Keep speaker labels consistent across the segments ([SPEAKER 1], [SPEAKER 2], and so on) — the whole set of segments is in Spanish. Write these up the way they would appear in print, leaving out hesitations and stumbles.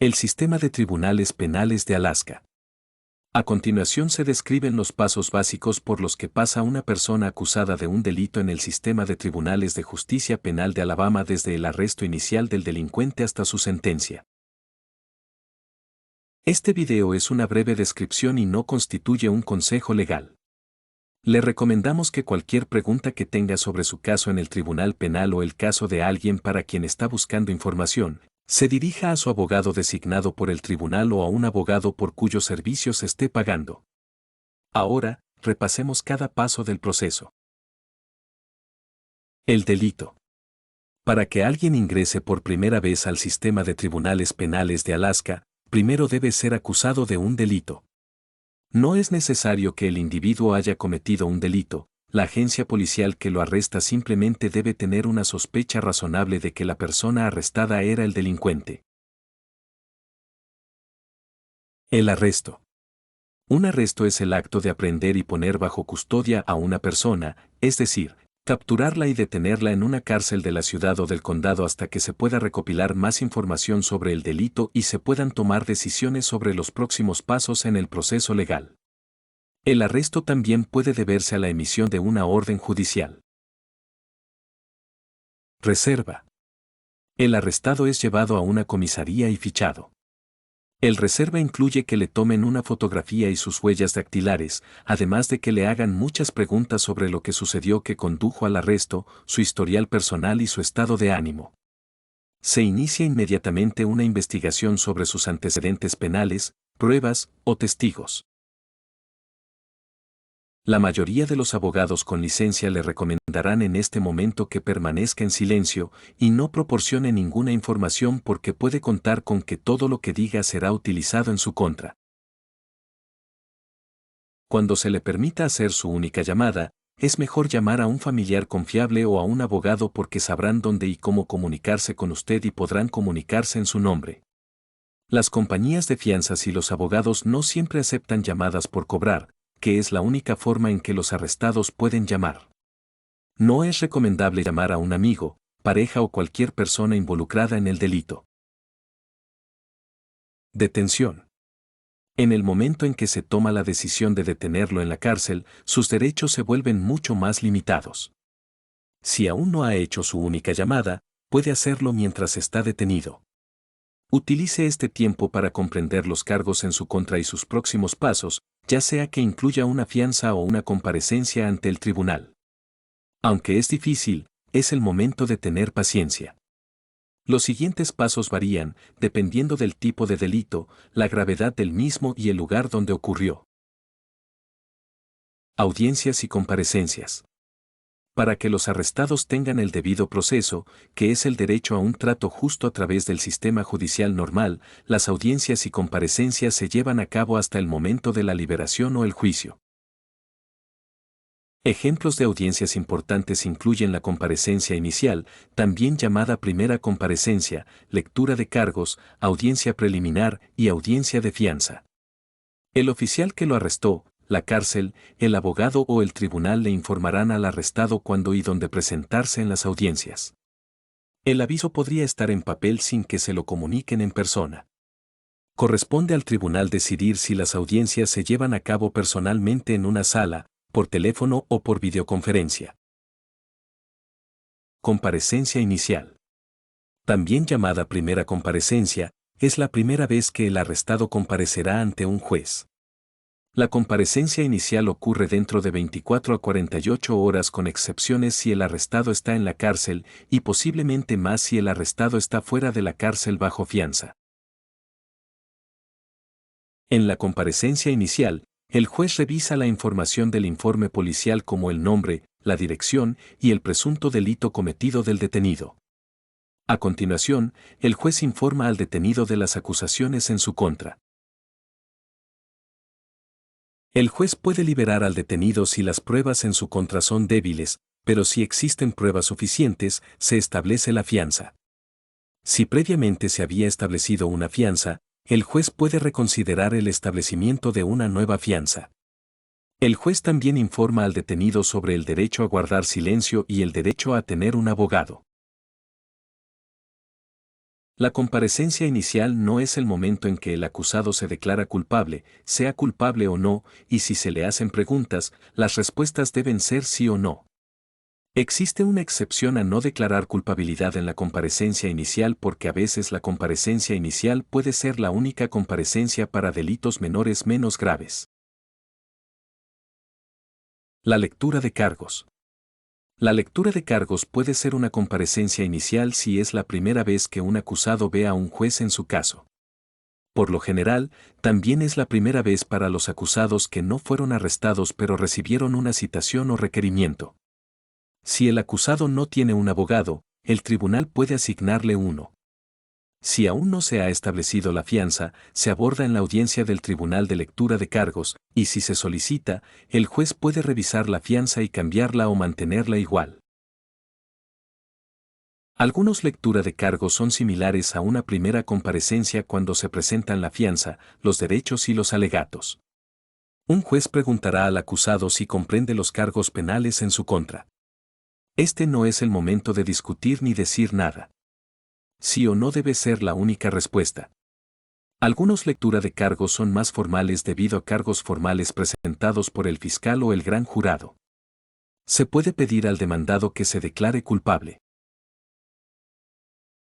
[SPEAKER 1] El sistema de tribunales penales de Alaska. A continuación se describen los pasos básicos por los que pasa una persona acusada de un delito en el sistema de tribunales de justicia penal de Alabama desde el arresto inicial del delincuente hasta su sentencia. Este video es una breve descripción y no constituye un consejo legal. Le recomendamos que cualquier pregunta que tenga sobre su caso en el tribunal penal o el caso de alguien para quien está buscando información, se dirija a su abogado designado por el tribunal o a un abogado por cuyos servicios esté pagando. Ahora, repasemos cada paso del proceso. El delito. Para que alguien ingrese por primera vez al sistema de tribunales penales de Alaska, primero debe ser acusado de un delito. No es necesario que el individuo haya cometido un delito, la agencia policial que lo arresta simplemente debe tener una sospecha razonable de que la persona arrestada era el delincuente. El arresto. Un arresto es el acto de aprehender y poner bajo custodia a una persona, es decir, capturarla y detenerla en una cárcel de la ciudad o del condado hasta que se pueda recopilar más información sobre el delito y se puedan tomar decisiones sobre los próximos pasos en el proceso legal. El arresto también puede deberse a la emisión de una orden judicial. Reserva. El arrestado es llevado a una comisaría y fichado. El reserva incluye que le tomen una fotografía y sus huellas dactilares, además de que le hagan muchas preguntas sobre lo que sucedió que condujo al arresto, su historial personal y su estado de ánimo. Se inicia inmediatamente una investigación sobre sus antecedentes penales, pruebas o testigos. La mayoría de los abogados con licencia le recomendarán en este momento que permanezca en silencio y no proporcione ninguna información porque puede contar con que todo lo que diga será utilizado en su contra. Cuando se le permita hacer su única llamada, es mejor llamar a un familiar confiable o a un abogado porque sabrán dónde y cómo comunicarse con usted y podrán comunicarse en su nombre. Las compañías de fianzas y los abogados no siempre aceptan llamadas por cobrar, que es la única forma en que los arrestados pueden llamar. No es recomendable llamar a un amigo, pareja o cualquier persona involucrada en el delito. Detención. En el momento en que se toma la decisión de detenerlo en la cárcel, sus derechos se vuelven mucho más limitados. Si aún no ha hecho su única llamada, puede hacerlo mientras está detenido. Utilice este tiempo para comprender los cargos en su contra y sus próximos pasos, ya sea que incluya una fianza o una comparecencia ante el tribunal. Aunque es difícil, es el momento de tener paciencia. Los siguientes pasos varían, dependiendo del tipo de delito, la gravedad del mismo y el lugar donde ocurrió. Audiencias y comparecencias. Para que los arrestados tengan el debido proceso, que es el derecho a un trato justo a través del sistema judicial normal, las audiencias y comparecencias se llevan a cabo hasta el momento de la liberación o el juicio. Ejemplos de audiencias importantes incluyen la comparecencia inicial, también llamada primera comparecencia, lectura de cargos, audiencia preliminar y audiencia de fianza. El oficial que lo arrestó, la cárcel, el abogado o el tribunal le informarán al arrestado cuándo y dónde presentarse en las audiencias. El aviso podría estar en papel sin que se lo comuniquen en persona. Corresponde al tribunal decidir si las audiencias se llevan a cabo personalmente en una sala, por teléfono o por videoconferencia. Comparecencia inicial. También llamada primera comparecencia, es la primera vez que el arrestado comparecerá ante un juez. La comparecencia inicial ocurre dentro de 24 a 48 horas con excepciones si el arrestado está en la cárcel y posiblemente más si el arrestado está fuera de la cárcel bajo fianza. En la comparecencia inicial, el juez revisa la información del informe policial como el nombre, la dirección y el presunto delito cometido del detenido. A continuación, el juez informa al detenido de las acusaciones en su contra. El juez puede liberar al detenido si las pruebas en su contra son débiles, pero si existen pruebas suficientes, se establece la fianza. Si previamente se había establecido una fianza, el juez puede reconsiderar el establecimiento de una nueva fianza. El juez también informa al detenido sobre el derecho a guardar silencio y el derecho a tener un abogado. La comparecencia inicial no es el momento en que el acusado se declara culpable, sea culpable o no, y si se le hacen preguntas, las respuestas deben ser sí o no. Existe una excepción a no declarar culpabilidad en la comparecencia inicial porque a veces la comparecencia inicial puede ser la única comparecencia para delitos menores menos graves. La lectura de cargos. La lectura de cargos puede ser una comparecencia inicial si es la primera vez que un acusado ve a un juez en su caso. Por lo general, también es la primera vez para los acusados que no fueron arrestados pero recibieron una citación o requerimiento. Si el acusado no tiene un abogado, el tribunal puede asignarle uno. Si aún no se ha establecido la fianza, se aborda en la audiencia del Tribunal de Lectura de Cargos, y si se solicita, el juez puede revisar la fianza y cambiarla o mantenerla igual. Algunos lectura de cargos son similares a una primera comparecencia cuando se presentan la fianza, los derechos y los alegatos. Un juez preguntará al acusado si comprende los cargos penales en su contra. Este no es el momento de discutir ni decir nada. Sí o no debe ser la única respuesta. Algunos lectura de cargos son más formales debido a cargos formales presentados por el fiscal o el gran jurado. Se puede pedir al demandado que se declare culpable.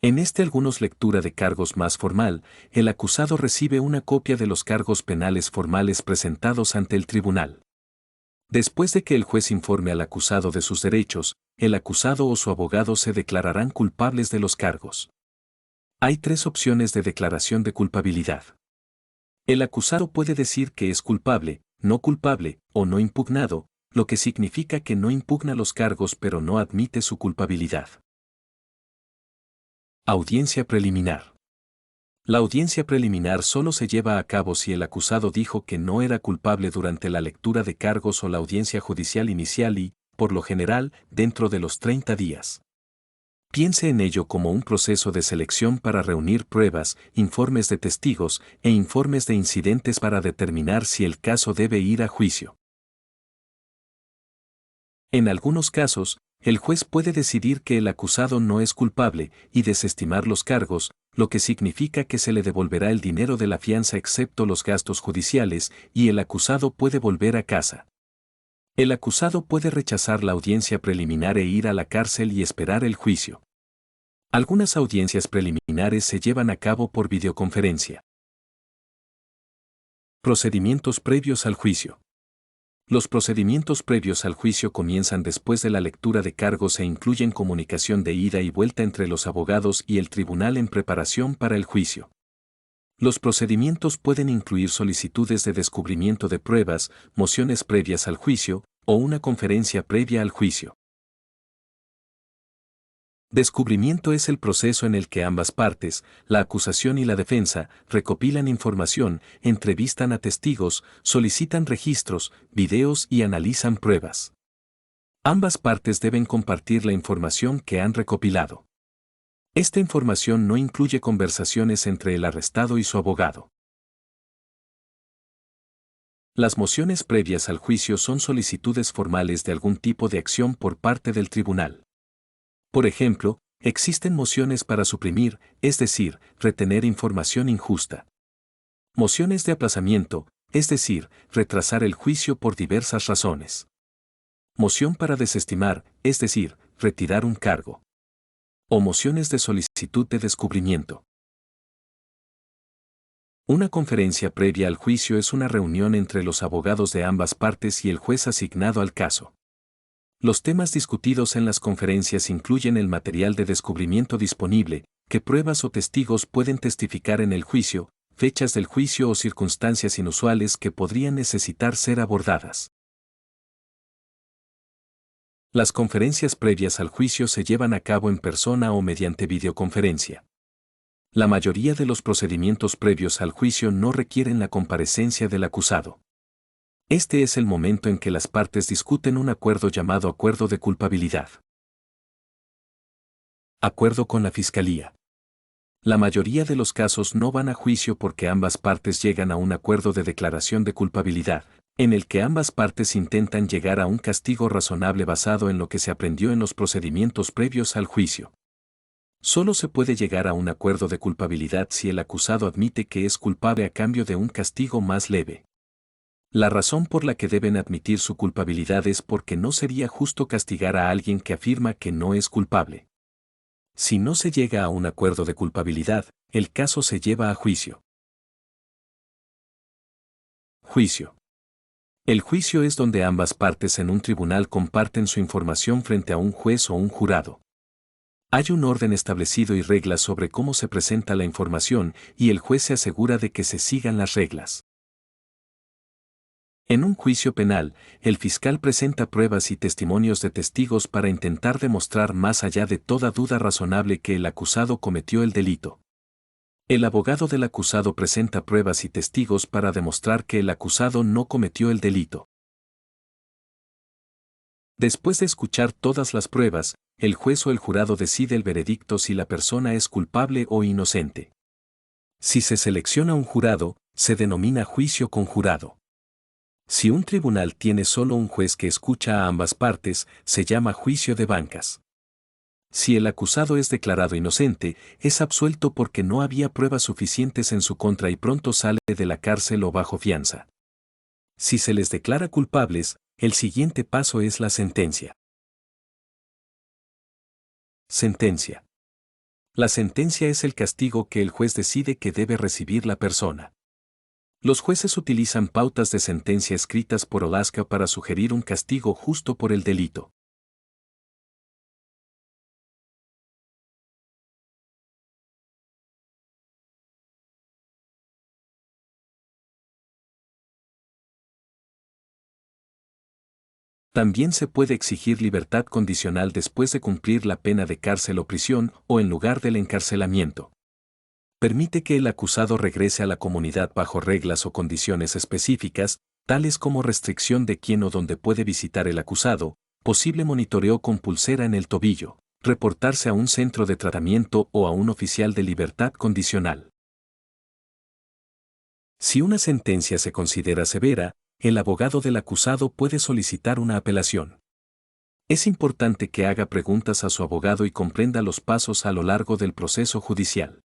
[SPEAKER 1] En algunos lectura de cargos más formal, el acusado recibe una copia de los cargos penales formales presentados ante el tribunal. Después de que el juez informe al acusado de sus derechos, el acusado o su abogado se declararán culpables de los cargos. Hay 3 opciones de declaración de culpabilidad. El acusado puede decir que es culpable, no culpable o no impugnado, lo que significa que no impugna los cargos pero no admite su culpabilidad. Audiencia preliminar. La audiencia preliminar solo se lleva a cabo si el acusado dijo que no era culpable durante la lectura de cargos o la audiencia judicial inicial y, por lo general, dentro de los 30 días. Piense en ello como un proceso de selección para reunir pruebas, informes de testigos e informes de incidentes para determinar si el caso debe ir a juicio. En algunos casos, el juez puede decidir que el acusado no es culpable y desestimar los cargos, lo que significa que se le devolverá el dinero de la fianza excepto los gastos judiciales y el acusado puede volver a casa. El acusado puede rechazar la audiencia preliminar e ir a la cárcel y esperar el juicio. Algunas audiencias preliminares se llevan a cabo por videoconferencia. Procedimientos previos al juicio. Los procedimientos previos al juicio comienzan después de la lectura de cargos e incluyen comunicación de ida y vuelta entre los abogados y el tribunal en preparación para el juicio. Los procedimientos pueden incluir solicitudes de descubrimiento de pruebas, mociones previas al juicio, o una conferencia previa al juicio. Descubrimiento es el proceso en el que ambas partes, la acusación y la defensa, recopilan información, entrevistan a testigos, solicitan registros, videos y analizan pruebas. Ambas partes deben compartir la información que han recopilado. Esta información no incluye conversaciones entre el arrestado y su abogado. Las mociones previas al juicio son solicitudes formales de algún tipo de acción por parte del tribunal. Por ejemplo, existen mociones para suprimir, es decir, retener información injusta. Mociones de aplazamiento, es decir, retrasar el juicio por diversas razones. Moción para desestimar, es decir, retirar un cargo. O mociones de solicitud de descubrimiento. Una conferencia previa al juicio es una reunión entre los abogados de ambas partes y el juez asignado al caso. Los temas discutidos en las conferencias incluyen el material de descubrimiento disponible, qué pruebas o testigos pueden testificar en el juicio, fechas del juicio o circunstancias inusuales que podrían necesitar ser abordadas. Las conferencias previas al juicio se llevan a cabo en persona o mediante videoconferencia. La mayoría de los procedimientos previos al juicio no requieren la comparecencia del acusado. Este es el momento en que las partes discuten un acuerdo llamado acuerdo de culpabilidad. Acuerdo con la Fiscalía. La mayoría de los casos no van a juicio porque ambas partes llegan a un acuerdo de declaración de culpabilidad, en el que ambas partes intentan llegar a un castigo razonable basado en lo que se aprendió en los procedimientos previos al juicio. Solo se puede llegar a un acuerdo de culpabilidad si el acusado admite que es culpable a cambio de un castigo más leve. La razón por la que deben admitir su culpabilidad es porque no sería justo castigar a alguien que afirma que no es culpable. Si no se llega a un acuerdo de culpabilidad, el caso se lleva a juicio. Juicio. El juicio es donde ambas partes en un tribunal comparten su información frente a un juez o un jurado. Hay un orden establecido y reglas sobre cómo se presenta la información y el juez se asegura de que se sigan las reglas. En un juicio penal, el fiscal presenta pruebas y testimonios de testigos para intentar demostrar más allá de toda duda razonable que el acusado cometió el delito. El abogado del acusado presenta pruebas y testigos para demostrar que el acusado no cometió el delito. Después de escuchar todas las pruebas, el juez o el jurado decide el veredicto si la persona es culpable o inocente. Si se selecciona un jurado, se denomina juicio conjurado. Si un tribunal tiene solo un juez que escucha a ambas partes, se llama juicio de bancas. Si el acusado es declarado inocente, es absuelto porque no había pruebas suficientes en su contra y pronto sale de la cárcel o bajo fianza. Si se les declara culpables, el siguiente paso es la sentencia. Sentencia. La sentencia es el castigo que el juez decide que debe recibir la persona. Los jueces utilizan pautas de sentencia escritas por Alaska para sugerir un castigo justo por el delito. También se puede exigir libertad condicional después de cumplir la pena de cárcel o prisión o en lugar del encarcelamiento. Permite que el acusado regrese a la comunidad bajo reglas o condiciones específicas, tales como restricción de quién o dónde puede visitar el acusado, posible monitoreo con pulsera en el tobillo, reportarse a un centro de tratamiento o a un oficial de libertad condicional. Si una sentencia se considera severa, el abogado del acusado puede solicitar una apelación. Es importante que haga preguntas a su abogado y comprenda los pasos a lo largo del proceso judicial.